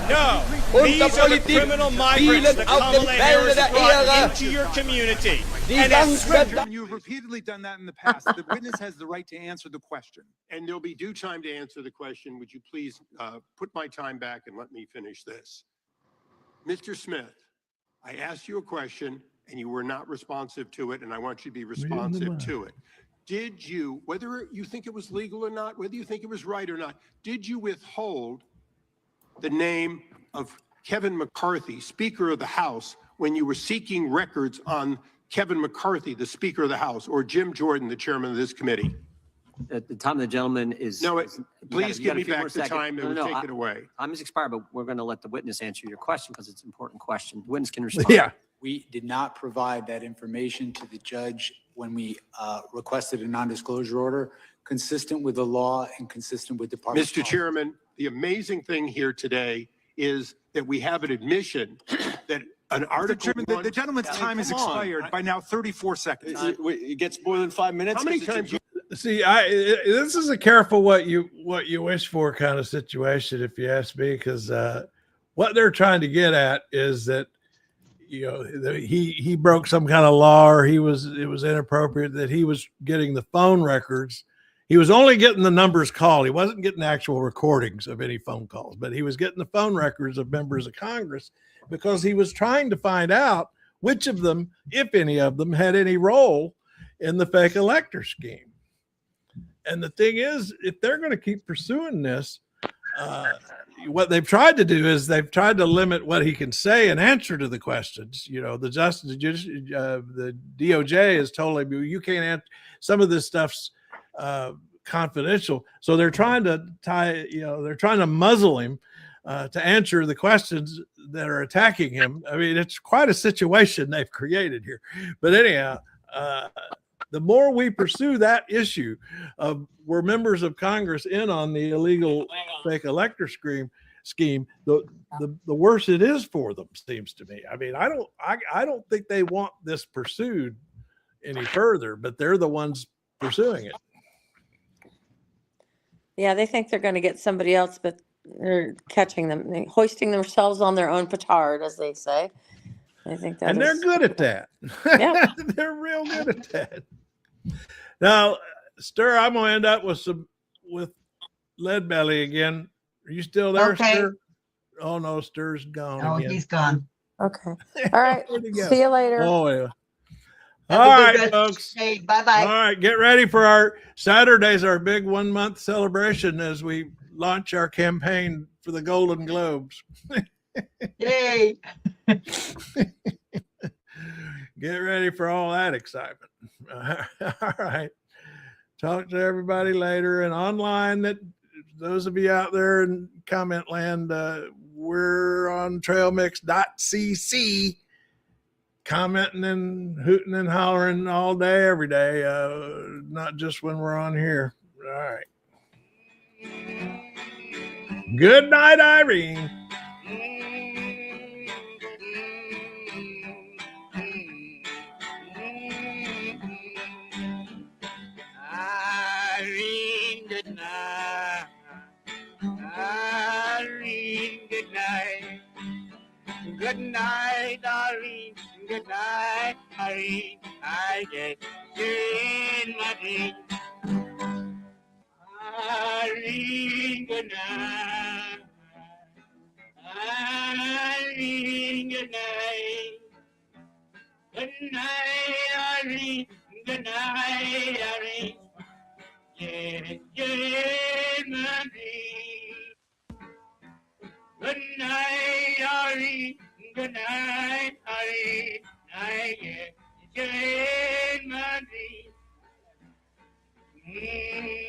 No,
und
these
der
are the
Politik
criminal migrants
spielen
that
auf dem
Kamala
Felde
Harris
der
brought
Ehre.
into your community.
Die
And as
ganze
You've repeatedly done that in the past. The witness has the right to answer the question.
And there'll be due time to answer the question. Would you please put my time back and let me finish this? Mr. Smith, I asked you a question and you were not responsive to it, and I want you to be responsive to it. Did you, whether you think it was legal or not, whether you think it was right or not, did you withhold the name of Kevin McCarthy, Speaker of the House, when you were seeking records on Kevin McCarthy, the Speaker of the House, or Jim Jordan, the chairman of this committee?
At the time the gentleman is.
No,
is- you
please
got
give
a
me
few more
back the
seconds.
time that would take it away.
Time has expired, but we're going to let the witness answer your question because it's an important question. The witness can respond.
Yeah.
We did not provide that information to the judge when we requested a non-disclosure order, consistent with the law and consistent with Department.
Mr. Chairman, the amazing thing here today is that we have an admission that an
Mr.
article.
Chairman, the gentleman's time has expired by now 34 seconds.
It gets more than 5 minutes.
How many times?
See, this is a careful what you wish for kind of situation, if you ask me, because what they're trying to get at is that, you know, he broke some kind of law, or it was inappropriate that he was getting the phone records. He was only getting the numbers called. He wasn't getting actual recordings of any phone calls, but he was getting the phone records of members of Congress because he was trying to find out which of them, if any of them, had any role in the fake elector scheme. And the thing is, if they're going to keep pursuing this, what they've tried to do is they've tried to limit what he can say and answer to the questions. You know, the DOJ has told him, you can't answer. Some of this stuff's confidential. So they're trying to they're trying to muzzle him to answer the questions that are attacking him. I mean, it's quite a situation they've created here. But anyhow, the more we pursue that issue of were members of Congress in on the illegal fake elector scheme, the worse it is for them, seems to me. I mean, I don't think they want this pursued any further, but they're the ones pursuing it.
Yeah, they think they're going to get somebody else, but they're catching them, they're hoisting themselves on their own petard, as they say. I think that.
And they're good at that.
Yeah.
They're real good at that. Now, Stir, I'm gonna end up with Lead Belly again. Are you still there,
Okay.
Stir? Oh no, Stir's gone.
Oh,
again.
he's gone.
Okay. All right.
Where'd he go?
See you later.
Oh yeah.
Have
All
a good
right,
rest of
folks.
the day. Bye-bye.
All right, get ready for our Saturday's our big 1 month celebration as we launch our campaign for the Golden Globes.
Yay.
Get ready for all that excitement. All right. Talk to everybody later and online. That those of you out there in comment land, we're on trailmix.cc commenting and hooting and hollering all day, every day, not just when we're on here. All right. Good night, Irene.
Irene, good night. Irene, good night. Good night, Irene. Good night, Irene. I get you in my dreams. Irene, good night. Irene, good night. Good night, Irene. Good night, Irene. Yeah, yeah, my dream. Good night, Irene. Good night, Irene. I get you in my dream.